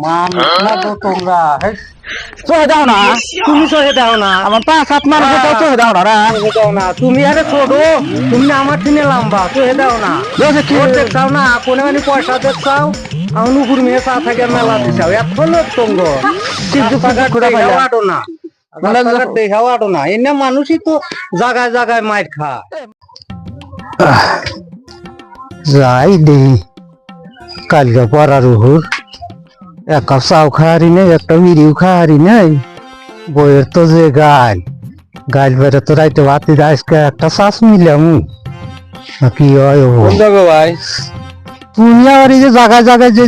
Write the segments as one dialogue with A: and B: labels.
A: মানুষ না তো তোমরা
B: চোহে দাও না,
A: তুমি সহে দাও না,
B: আমার 5-7 মানুষ চোহে দাও না রা।
A: সহে দাও না, তুমি আরে ছোট, তুমি না আমার থেকে লম্বা, সহে দাও না। ভোট দেখছাও না, কোনে মানে পয়সা দেখছাও, আমার নুকুর মেয়ে চা থাকে মেলা দিছাও, এত লোক তঙ্গ দেখাও না, এনে মানুষই তো জায়গায় জায়গায় মাইর খায়।
B: যাই দেই কালকে পড়ার উপর এক কাপ চাও খাহারি নেই, একটা মিরিও খাহারি নেই, বইয়ের তো যে গাল গাল বেড়ে তো রাইতে ভাতি আজকে একটা শ্বাস মিলাম কি হয়
A: ভাই
B: তুমি আর এই যে জায়গায় জায়গায় যে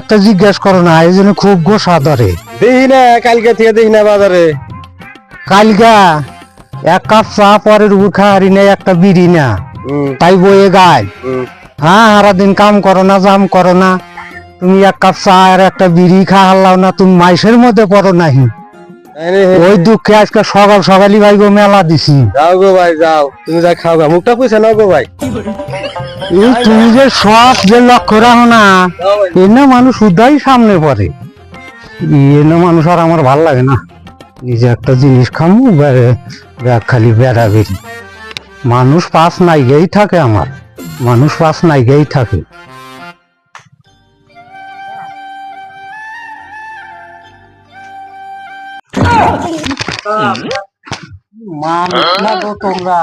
B: একটা জিজ্ঞেস করো না, এই জন্য খুব গোসা ধরে।
A: দেখি না কালকে থেকে দেখি না বাজারে,
B: কালকা এক কাপ চা পরের উপর খাহারি নেই, একটা বিড়ি না, তাই বইয়ে গাল। হ্যাঁ, সারাদিন কাম করো না, জাম করো না, তুমি এক কাপ চা আর একটা বিড়ি খাওয়ালাও না, তুমি মাইসের মধ্যে পড়ো নাহি। ওই দুঃখে আজকে সকাল সকালই ভাই গো মেলা দিছি।
A: যাও গো ভাই যাও, তুমি যা খাও গা, মুখটা পয়সা নাও গো ভাই।
B: তুমি যে সব যে লক্ষ্য রাখো না, এনে মানুষ উদাই সামনে পড়ে, এনে মানুষ আর আমার ভাল লাগে না। নিজে একটা জিনিস খামু ব্যাগ খালি বেড়া বেরি, মানুষ পাশ নাই গেই থাকে, আমার মানুষ পাশ নাই গেই থাকে।
A: মানুষ না তো তোমরা,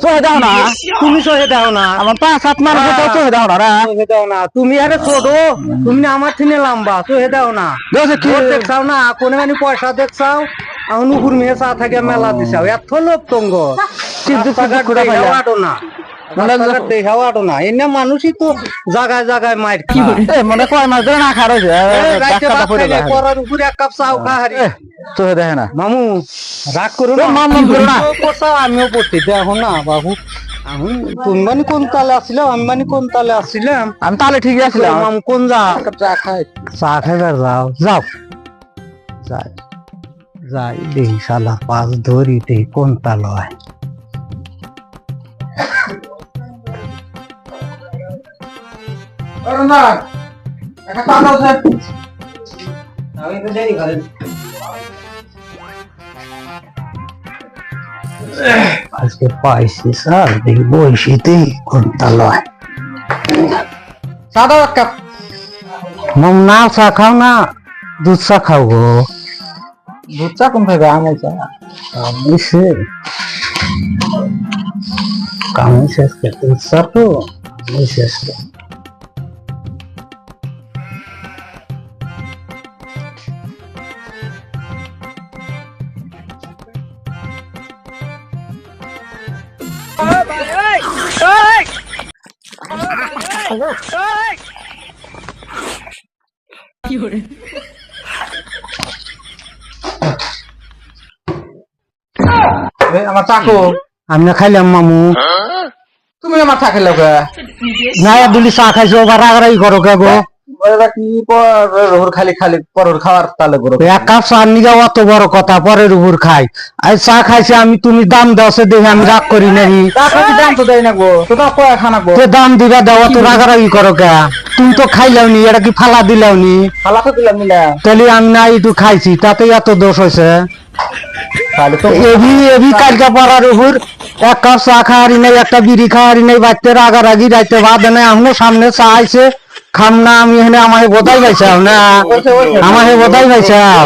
B: চোহে দাও না,
A: তুমি সহে দাও না,
B: আমার 5-7 মানুষ চোহে দাও না রা।
A: সহে দাও না, তুমি আরে ছোট, তুমি না আমার থেকে লম্বা, সহে দাও না। ভোট দেখছাও না, কোনে মানে পয়সা দেখছাও, আমার নুকুর মেয়ে চা থাকে মেলা দিছাও, এত লোক তঙ্গ দেখাও আটো না, এনে মানুষই তো জায়গায় জায়গায় মাইর খায়।
B: মানে কয় মাস ধরে না খাওয়া
A: পড়ার উপরে এক কাপ চাও খাহারি
B: চোহে দেখে না
A: মামু, রাগ করো না,
B: মামু করো না।
A: আমিও পড়ছি দেখো না বাবু, আমি তুমি মানে কোন তালে আসছিলাম, আমি মানে কোন তালে আসছিলাম,
B: আমি তাহলে ঠিকই আছিলাম।
A: মামু কোন যা চা খাই,
B: চা খাইবার যাও যাও যাই যাই দেখি শালা পাঁচ ধরি দেখি কোন তাল হয়। আজকে পাইছি স্যার, দেখি বইসিতে কোন তাল হয়।
A: চা দাও এক কাপ।
B: মাম না চা খাও না, দুধ চা খাও গো।
A: দুধ চা কোন খাইবে, আমল চা।
B: বুঝছে কামে শেষ কে দুধ চা তো শেষ কে।
A: আমার চাকু
B: আমি না খাইলাম মামু,
A: তুমি আমার চা খেলে গে,
B: না দুলি চা খাইছো, আবার রাগারাগি করো কে গো।
A: কি খালি খালি পরের খাওয়ার তালে করো,
B: এক কাপ চা নিগা অত বড় কথা, পরের উপর খাই। আজ চা খাইছি আমি, তুমি দাম দাও দেখে আমি রাগ করি নাহি।
A: দাম তো দেয় না গো, তোমরা কয় খানা গো,
B: দাম দিবা দাও, অত রাগারাগি করো কে। তুমি তো খাইলাও নি, এটা কি ফালা দিলাও নি?
A: খালা তো দিলাম নিলা,
B: তাহলে আমি না একটু খাইছি, তাতে এত দোষ হয়েছে। এবি কালকে পড়ার উপর এক কাপ চা খাওয়ারি নেই, একটা বিড়ি খাওয়ারি নেই, বাচ্চা রাগারাগি রাইতে বাদ নেই, এখনো সামনে চা আইছে খাম না, আমি এখানে আমাকে বোধাই পাইছাও না, আমাকে বোধাই পাইছাও।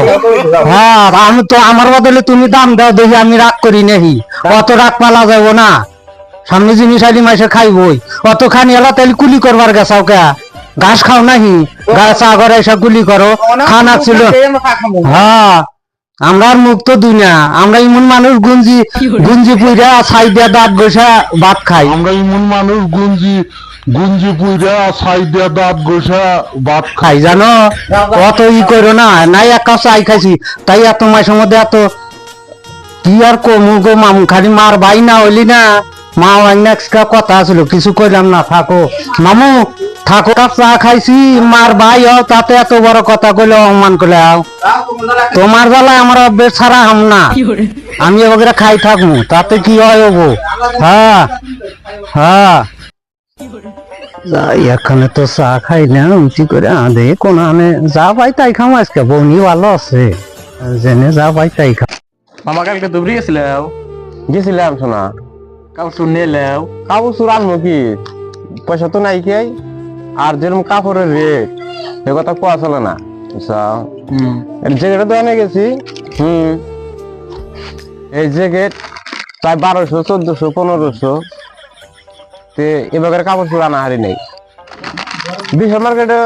B: হ্যাঁ, আমি তো আমার বদলে তুমি দাম দাও দেখি আমি রাগ করি নাহি, অত রাগ পালা যাবো না, সামনে জিনিস আইলি মাইসে খাইবই, অত খানি এলা তাহলে কুলি করবার গেছাও কে, ঘাস খাও নাহি, গাছ চা করে এসে গুলি করো, খানা ছিল। হ্যাঁ, আমরা মুখ তো দুই না, আমরা ইমন মানুষ গুঞ্জি গুঞ্জি পুইরা ছাই দিয়া দাঁত বসা ভাত খাই।
C: আমরা ইমন মানুষ গুঞ্জি গুঞ্জি পুইরা ছাই দিয়া দাঁত ঘষা ভাত
B: খাই জানো, অত ই করো না, নাই এক কাপ চাই খাইছি, তাই এত মাসের মধ্যে এত কি আর কমু গো মামু, খালি মার ভাই না হইলি না, মা একটা কথা ছিল কিছু কইলাম না, থাকো মামু থাকো, কাপ চা খাইছি, মার ভাই হও, তাতে এত বড় কথা কইলে অপমান করলে আও, তোমার জ্বালায় আমার অভ্যেস ছাড়া হাম না, আমি ওগুলা খাই থাকবো, তাতে কি হয় হবো। হ্যাঁ হ্যাঁ যাই এখানে তো চা খাইলাম উঠি করে আদে কোন আনে যা পাই তাই খাম আজকে বৌনি ভালো আছে জেনে যা পাই তাই খাম।
A: মামা কালকে দুবরি
D: গেছিলাম শোনা
A: কাপড় চুন নিলেও
D: কাপড় চুর আনবো কি পয়সা তো নাই কে আর যেরকম কাপড়ের রেট সে কথা কোয়া চলে না জ্যাকেটের দোকানে গেছি এই জ্যাকেট প্রায় 1200 1400 1500 তে এবার কাপড় চুর আনা হারি নেই বিশাল মার্কেটে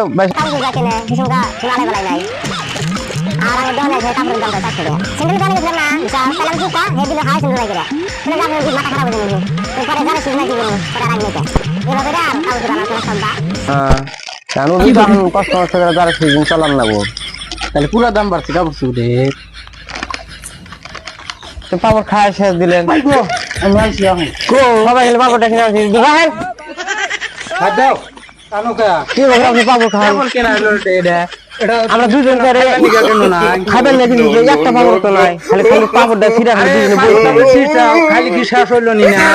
D: কষ্ট করে যারা সেদিন চালান না গো
A: তাহলে পুরো দাম বাড়ছে কাপড় চুরের।
D: পাপড় খায় শেষ দিলেন
A: আমি আনছি আমি
D: সবাই গেলে পাপড়টা কিনে আসি
A: দাও কানো কা
D: কি বলবো আপনি পাপড় খান
A: কেমন কেনা হলো এটা এটা
D: আমরা দুজন করে খাবেন না কিন্তু একটা পাপড় তো নাই খালি খালি পাপড়টা ছিঁড়া খালি দুজনে বসে
A: খালি কি শেষ হইলো নি না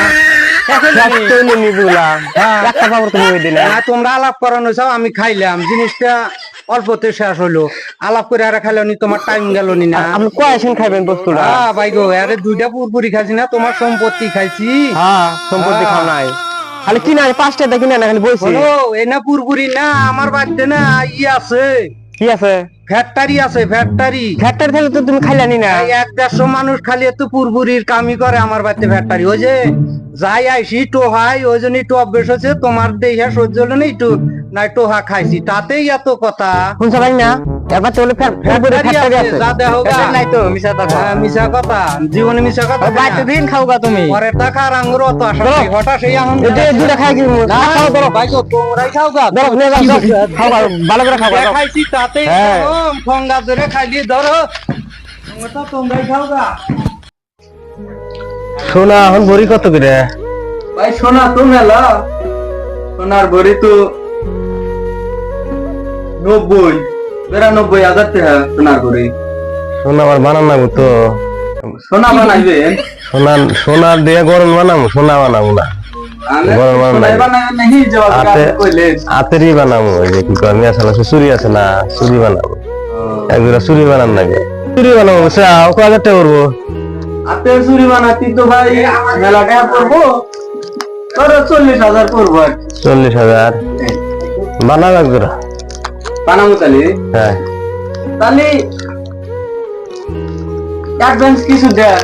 D: একটা পাপড় তো মুই দিলে
A: না তোমরা আলাপ করানো চাও আমি খাইলাম জিনিসটা অল্পতে শেষ হইলো আলাপ করে আর খাইলো নি তোমার টাইম গেল নি না
D: আপনি কয়সেন খাবেন বস্তুটা
A: ভাই গো আরে দুইটা পুরপুরি খাইছি না তোমার সম্পত্তি খাইছি
D: হ্যাঁ সম্পত্তি খাও নাই খালি কিনা 5টা দেখি না খালি বইছি
A: ও এই না পুরপুরি না আমার বাড়িতে না ই আছে
D: কি আছে
A: ফ্যাক্টরি আছে ফ্যাক্টরি
D: ফ্যাক্টরি থেকে তো তুমি খাইলানি না
A: 100-150 মানুষ খালি একটু পুরপুরির কামই করে আমার বাড়িতে ফ্যাক্টরি ওই যে যাই আইসি টোহাই ওই জন্য একটু অভ্যেস হচ্ছে তোমার দেহা সহ্য হলো না একটু না টোহা খাইছি তাতেই এত কথা
D: শুনছ ভাই না একবার চলে ফ্যাক্টরি আছে
A: যা দেখো
D: নাই তো মিছা কথা
A: মিশা কথা জীবনে মিশা কথা
D: বাইতে দিন খাওগা তুমি
A: পরে টাকা রাঙ্গুর অত আশা নেই হঠাৎ সেই এখন
D: এটা দুটা খাই কি খাও ধরো
A: ভাই গো তোমরাই খাও গা
D: ধরো নিয়ে যাও খাওগা ভালো করে খাওগা
A: খাইছি তাতেই ফঙ্গা ধরে খাইলি ধরো ওটা তোমরাই খাও গা
D: সোনা এখন ভরি কত করে
A: ভাই সোনা তো মেলা সোনার ভরি তো 90-92,000 টাকা সোনার ভরি
D: সোনা আবার বানান না তো
A: সোনা বানাইবে
D: সোনার দিয়ে গরম বানাবো সোনা বানাবো না গরম হাতেরই বানাবো ওই যে কি কর মিয়া সালা চুরি আছে না চুরি বানাবো একজোড়া চুরি বানান লাগে চুরি বানাবো চাও 1000 টাকা করবো
A: হাতের চুরি বানাতি তো ভাই মেলা টাকা পড়বো তোর 40,000 পড়বো
D: 40,000 বানাবো একজোড়া
A: বানাবো তাহলে
D: হ্যাঁ
A: তাহলে অ্যাডভান্স কিছু দেয়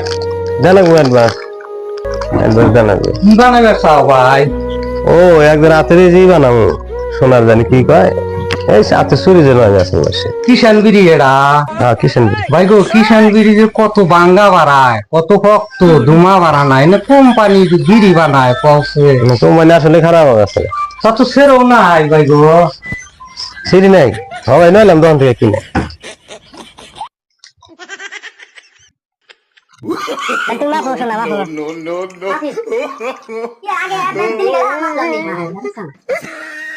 D: জানাবো অ্যাডভান্স জানাবো
A: কি বানাবে চাও ভাই
D: ও একজন হাতেরই যেই বানাবো সোনার জানি কি কয় এই হাতে চুরি যেন আছে বসে
A: কিষান বিড়ি এরা
D: হ্যাঁ কিষেন
A: ভাই গো কিষান বিড়ি যে কত বাঙ্গা বাড়ায় কত শক্ত ধুমা বাড়ানায় না কোম্পানি বিড়ি বানায় কসে
D: তো মানে আসলে খারাপ আছে
A: তত সেরও নাই ভাই গো
D: সিঁড়ি নাই সবাই নইলাম দোকান থেকে কিনে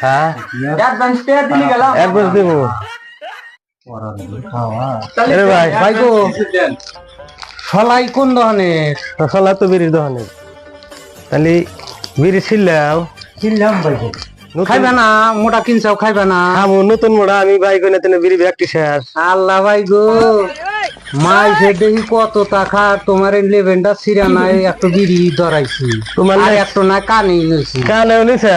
D: হ্যাঁ
A: অ্যাডভান্স পে দিলি গেলাম
D: একবার দেবো
A: তাহলে
D: ভাই
A: ভাই গো সলাই কোন দোকানের
D: সলা তো বিড়ির দোকানে তাহলে বিড়ি ছিলাও
A: কিনলাম ভাই গো খাইবে না মোটা কিনছাও খাইবে না
D: আমি নতুন মোড়া আমি ভাই কইনা তেনে বিড়ি ব্যাগটি শেষ
A: আল্লাহ ভাই গো মাই সে দেখি কত টাকা তোমার লেভেনটা সিরা নাই একটু বিড়ি ধরাইছি
D: তোমার
A: আর একটু না কানে নিয়েছি
D: কানে নিছে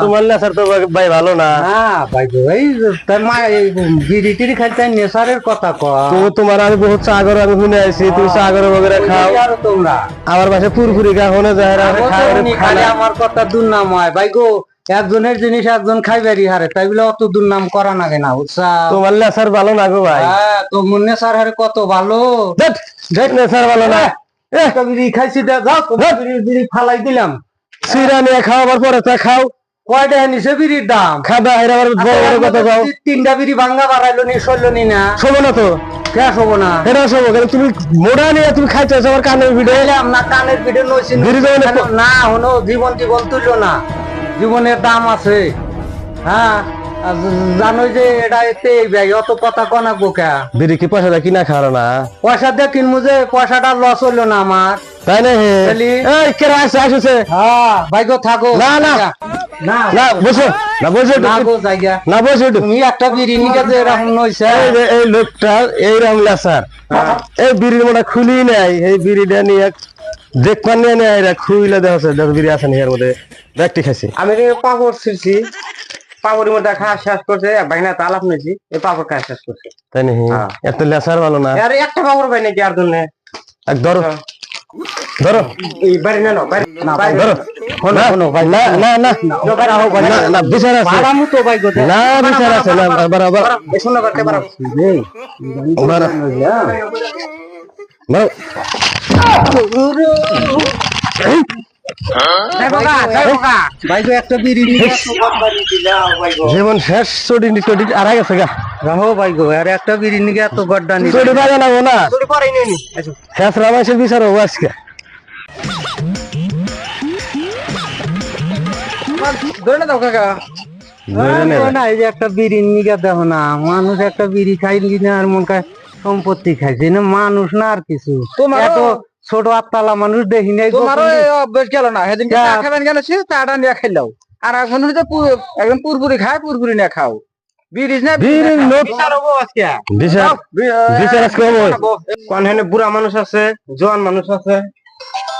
D: তোমার নেশার তো ভাই ভালো না
A: হ্যাঁ ভাই গো এই তার মা এই বিড়ি টিড়ি খাইতে নেশারের কথা কয়
D: তো তোমার আমি বহুত সাগর আমি শুনে আইছি তুমি সাগর বগেরা খাও
A: আর তোমরা
D: আমার পাশে পুরপুরি গা হনে যায়
A: খালি আমার কথা দুর্নাম হয় ভাই গো একজনের জিনিস একজন খাইবারি হারে তাই বলে অত দুর্নাম করা নাগে না বুঝছা
D: তোমার নেশার ভালো না গো ভাই
A: হ্যাঁ তো মুন্নে স্যার হারে কত ভালো
D: নেশার ভালো না
A: একটা বিড়ি খাইছি যাও বিড়ি ফালাই দিলাম
D: সিরা নিয়ে খাওয়ার পরে তা খাও
A: কয়টা নিছে বিড়ির দাম
D: খাবা এর আবার বড় বড় কথা যাও
A: 3টা বিড়ি ভাঙ্গা বাড়াইলো নি সরলো নি না
D: শোনো না তো
A: কে শোবো না
D: এটা শোবো কেন তুমি মোড়া নিয়ে তুমি খাইতেছো আমার কানের ভিডিও
A: এলাম না কানের ভিডিও নইছি না হনো জীবন তুললো না জীবনের দাম আছে হ্যাঁ আর জানোই যে এটা এতে এই ভাই অত কথা কনা বোকা
D: বিড়ি কি পয়সা দিয়ে কিনা খাওয়ার না?
A: পয়সা দিয়ে কিনবো যে পয়সাটা লস হইলো না আমার।
D: তাই না হে?
A: তাহলে?
D: এই কেরা আসছে?
A: হ্যাঁ ভাই গো থাকো।
D: না, না।
A: না
D: না বসো, না বসো একটু।
A: না গো জায়গা
D: না বসো একটু।
A: তুমি একটা বিড়ি নিকে যে এরকম নইছে।
D: এই যে এই লোকটা এইরকম লেসার, এই বিড়ির মোটা খুলি নাই, এই বিড়িটা নিয়ে দেখবার নিয়ে নেয় এরা খুইলে দেওয়া হচ্ছে, বিড়ি আছে নি এর মধ্যে ব্যক্তি খাইছে।
A: আমি পাপড় ছিড়ছি, পাপড়ের মধ্যে খাওয়া শেষ করছে, ভাই না তালাপ নিয়েছি, এই পাপড় খাওয়া শেষ করছে।
D: তাই নাকি? এত লেসার ভালো না।
A: আরে একটা পাপড় ভাই নাকি আর জন্য
D: এক ধরো ধরো
A: এই বাড়ি না না বাড়ি না ভাই
D: ধরো।
A: না না ভাই
D: না না না না না বিচার আছে
A: বাড়ামু তো ভাই গো
D: না, বিচার আছে না বরাবর
A: এই শোনা করতে পারো ভাই গো একটা বিড়ি নিয়ে
D: জীবন শেষ চটি চটি আর গেছে গা
A: রাহো ভাই গো আর একটা বিড়ি নিয়ে এত গড্ডা নি
D: চটি বাজে না না
A: চুরি পরেই নেই
D: শেষ রামাইশের বিচার হবো আজকে।
A: ধরে না দাও কাকা
D: ধরে নেবে।
A: না এই যে একটা বিড়ি নিয়ে দেখো না মানুষ একটা বিড়ি খাই না আর মন খায় সম্পত্তি খাইছে না মানুষ না আর কিছু এত ছোট আত্মালা মানুষ দেখি নাই
E: তোমারও এই অভ্যেস গেল না সেদিন চা খাবেন কেন ছিল চাটা নিয়ে খাইলাও আর এখন হচ্ছে একদম পুরপুরি খায় পুরপুরি নিয়ে খাও বিরিজ না
D: বিড়ির লোক
A: বিচার হবো আজকে
D: বিচার বিচার আজকে হবো।
A: কোন হেনে বুড়া মানুষ আছে জোয়ান মানুষ আছে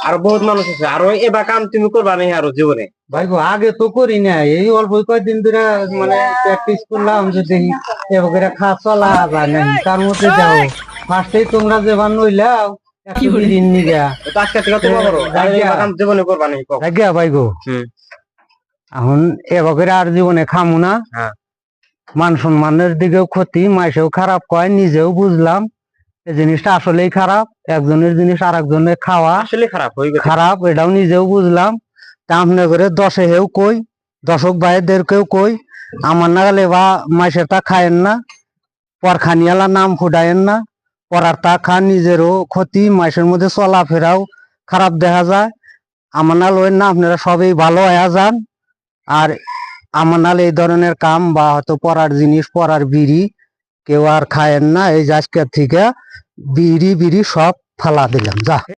A: আর বহুত মানুষ আছে আর এবার কাম তুমি করবা না আরো জীবনে ভাই গো আগে তো করি না এই অল্প কয়েকদিন ধরে মানে প্র্যাকটিস করলাম যে দেখি এবার খাওয়া চলা যায় না তার মধ্যে যাও ফার্স্টেই তোমরা যে বান নইলাও একটা বিড়ি নিগা আজকে থেকে তোমার করো আর এবার কাম জীবনে করবা না
B: জায়গা ভাই গো এখন এবার আর জীবনে খামু না।
A: হ্যাঁ।
B: মান সম্মানের দিকেও ক্ষতি, মাইসেও খারাপ কয়, নিজেও বুঝলাম এই জিনিসটা আসলেই খারাপ, একজনের জিনিস আর একজনের খাওয়া
A: আসলে খারাপ হয়ে গেছে
B: খারাপ, এটাও নিজেও বুঝলাম। তা আপনি করে দশে হেও কই, দর্শক ভাইদেরকেও কই, আমার নাগালে বা মাইসের তা খায়েন না, পরখানিয়ালা নাম ফুটায়েন না, পরার তা খান, নিজেরও ক্ষতি, মাইসের মধ্যে চলাফেরাও খারাপ দেখা যায়। আমার নাল ওই না আপনারা সবই ভালো হয়ে যান। আর আমার নাল এই ধরনের কাম বা হয়তো পরার জিনিস পরার বিড়ি কেউ আর খায়েন না। এই আজকের থেকে বিড়ি সব ফালা দিলাম যা।